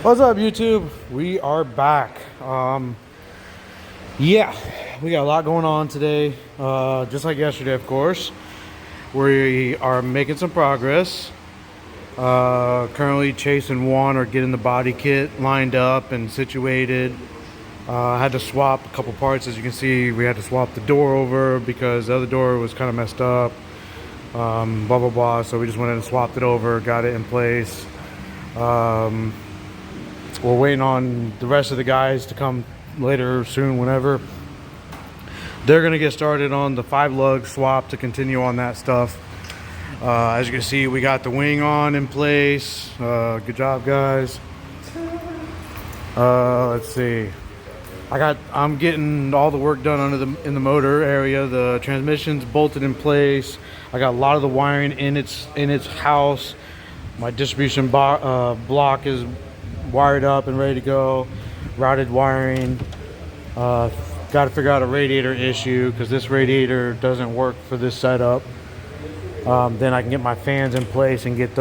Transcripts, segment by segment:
What's up, YouTube? We are back. Yeah, we got a lot going on today. Just like yesterday, of course. We are making some progress. Currently, Chase and Juan are getting the body kit lined up and situated. I had to swap a couple parts. As you can see, we had to swap the door over because the other door was kind of messed up. Blah, blah, blah. So we just went in and swapped it over, got it in place. We're waiting on the rest of the guys to come later, soon, whenever. They're going to get started on the 5-lug swap to continue on that stuff. As you can see, we got the wing on in place. Good job, guys. Let's see. I'm getting all the work done in the motor area. The transmission's bolted in place. I got a lot of the wiring in its house. My distribution block is wired up and ready to go. Routed wiring. Got to figure out a radiator issue because this radiator doesn't work for this setup. Then I can get my fans in place and get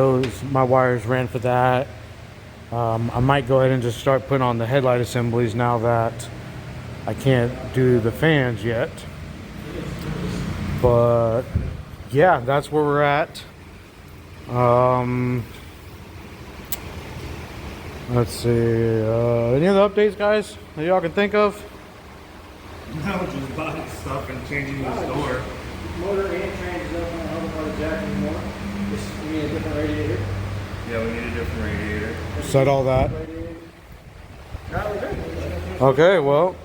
my wires ran for that. I might go ahead and just start putting on the headlight assemblies now that I can't do the fans yet. But yeah, that's where we're at. Let's see, any other updates, guys, that y'all can think of? No, just buying stuff and changing this door. Motor and trans don't have a part of jack anymore. Just we need a different radiator. Yeah, we need a different radiator. Said all that. Okay, well,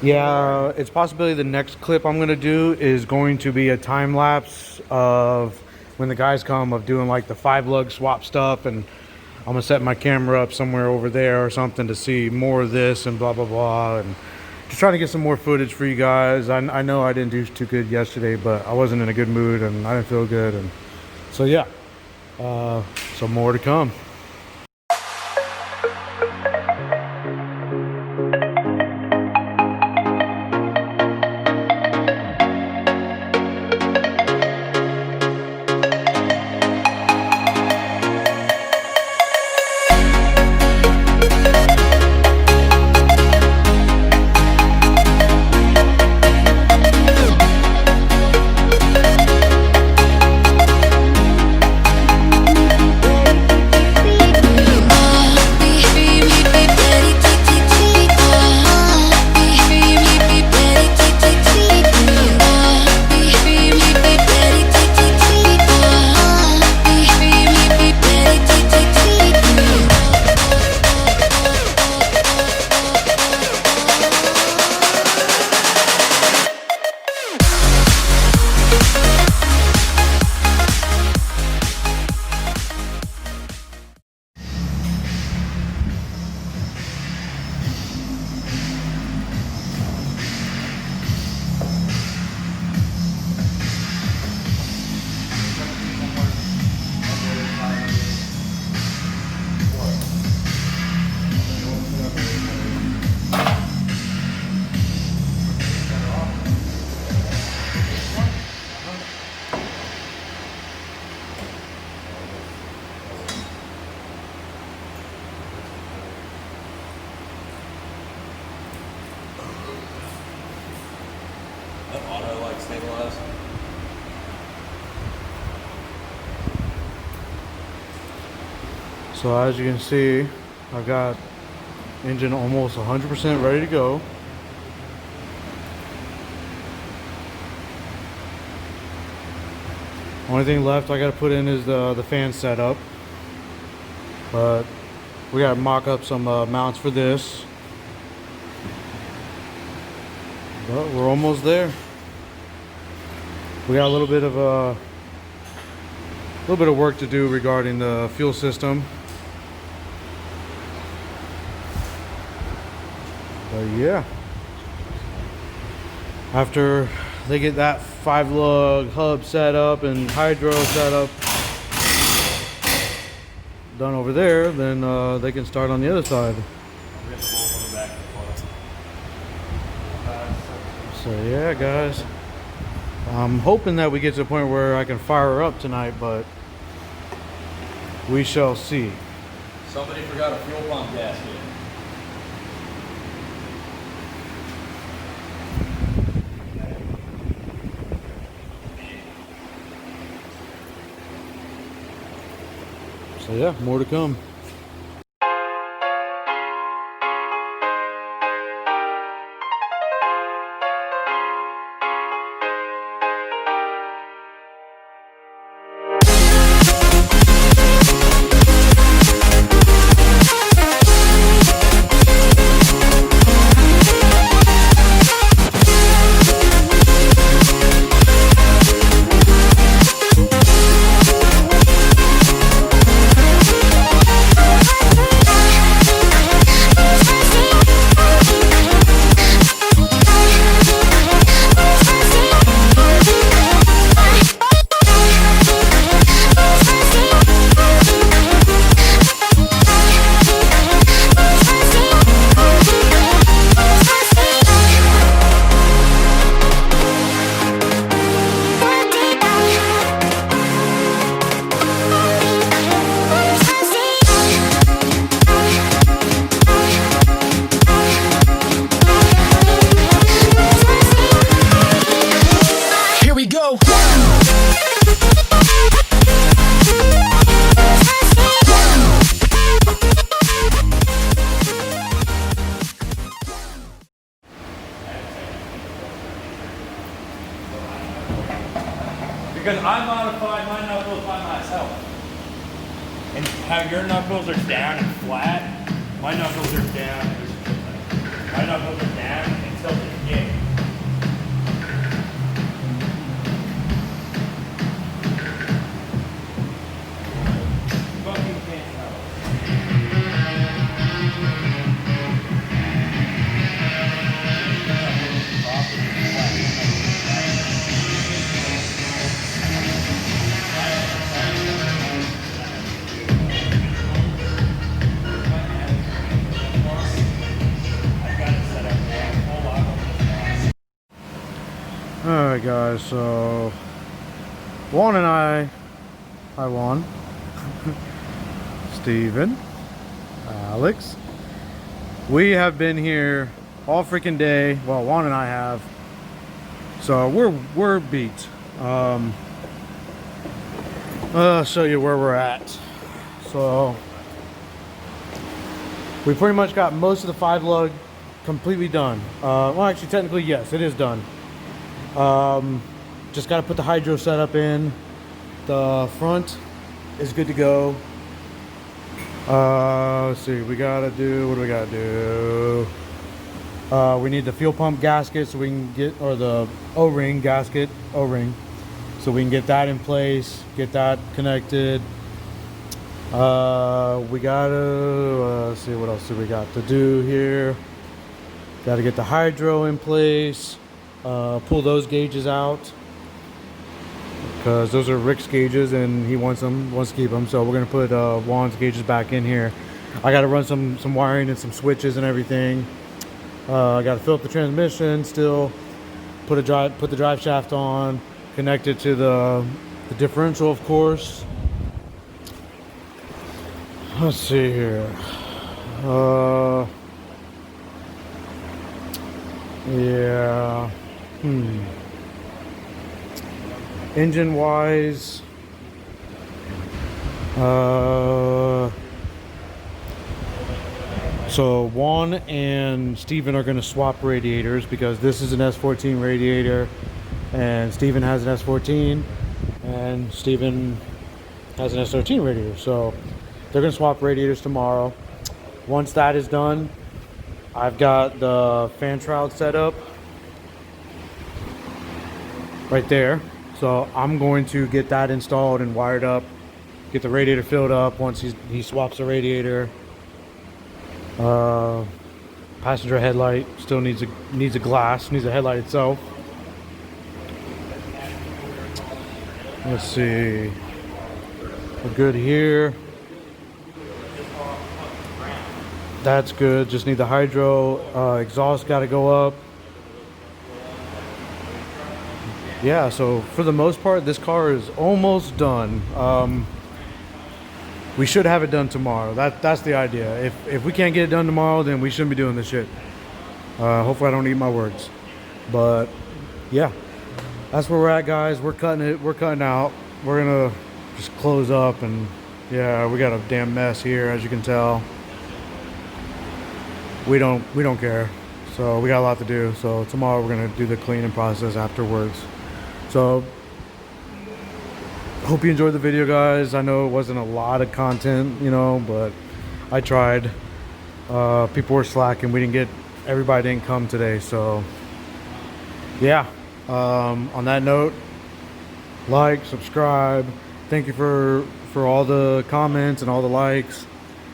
yeah, it's possibly the next clip I'm gonna do is going to be a time lapse of when the guys come, of doing like the 5-lug swap stuff, and I'm gonna set my camera up somewhere over there or something to see more of this and blah blah blah, and just trying to get some more footage for you guys. I know I didn't do too good yesterday, but I wasn't in a good mood and I didn't feel good, and so yeah, some more to come. Auto like stabilize. So as you can see, I've got engine almost 100% ready to go. Only thing left I got to put in is the fan setup, but we got to mock up some mounts for this. But we're almost there. We got a little bit of work to do regarding the fuel system. But yeah, after they get that 5-lug hub set up and hydro set up done over there, then they can start on the other side. So yeah, guys, I'm hoping that we get to the point where I can fire her up tonight, but We shall see. Somebody forgot a fuel pump gasket. So yeah, more to come. Because I modify my knuckles by myself. And how your knuckles are down and flat, my knuckles are down. My knuckles are down and tilted in. Fucking can't tell. Alright guys, so Juan and I, hi Juan, Steven, Alex, we have been here all freaking day. Well, Juan and I have, so we're beat. I'll show you where we're at. So we pretty much got most of the 5 lug completely done. Well, actually technically yes, it is done. Just got to put the hydro setup in. The front is good to go. Let's see, we gotta do, what do we gotta do? We need the fuel pump gasket so we can get, or the O-ring gasket, O-ring, so we can get that in place, get that connected. We gotta, let's see, what else do we got to do here? Gotta get the hydro in place. Pull those gauges out because those are Rick's gauges and he wants to keep them, so we're gonna put Juan's gauges back in here. I gotta run some wiring and some switches and everything. I gotta fill up the transmission still, put the drive shaft on, connect it to the differential, of course. Let's see here. Yeah. Engine wise, so Juan and Steven are going to swap radiators because this is an S14 radiator and Steven has an S14 and Steven has an S13 radiator, so they're going to swap radiators tomorrow. Once that is done, I've got the fan shroud set up right there, so I'm going to get that installed and wired up, get the radiator filled up once he swaps the radiator. Passenger headlight still needs a glass, needs a headlight itself. Let's see, we're good here. That's good, just need the hydro, exhaust got to go up. Yeah, so for the most part this car is almost done. we should have it done tomorrow. That's the idea. If we can't get it done tomorrow, then we shouldn't be doing this shit. Hopefully I don't eat my words. But yeah, that's where we're at, guys. We're cutting it. We're cutting out. We're gonna just close up, and yeah, we got a damn mess here, as you can tell. We don't care. So we got a lot to do. So tomorrow we're gonna do the cleaning process afterwards. So hope you enjoyed the video, guys. I know it wasn't a lot of content, you know, but I tried. People were slacking. Everybody didn't come today. So yeah, on that note, like, subscribe. Thank you for all the comments and all the likes.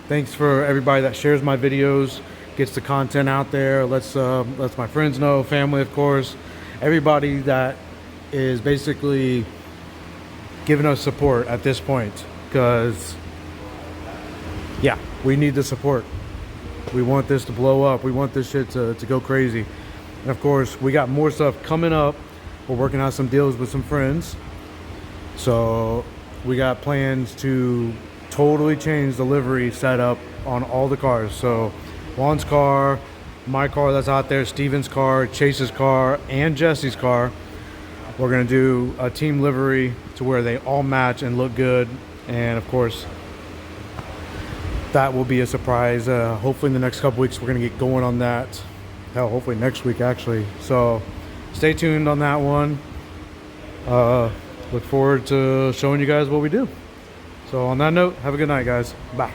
Thanks for everybody that shares my videos, gets the content out there, lets my friends know, family, of course, everybody that is basically giving us support at this point, because yeah, we need the support. We want this to blow up. We want this shit to go crazy. And of course, we got more stuff coming up. We're working out some deals with some friends. So we got plans to totally change the livery setup on all the cars. So Juan's car, my car that's out there, Steven's car, Chase's car, and Jesse's car. We're gonna do a team livery to where they all match and look good. And of course, that will be a surprise. Hopefully in the next couple weeks, we're gonna get going on that. Hell, hopefully next week actually. So stay tuned on that one. Look forward to showing you guys what we do. So on that note, have a good night, guys. Bye.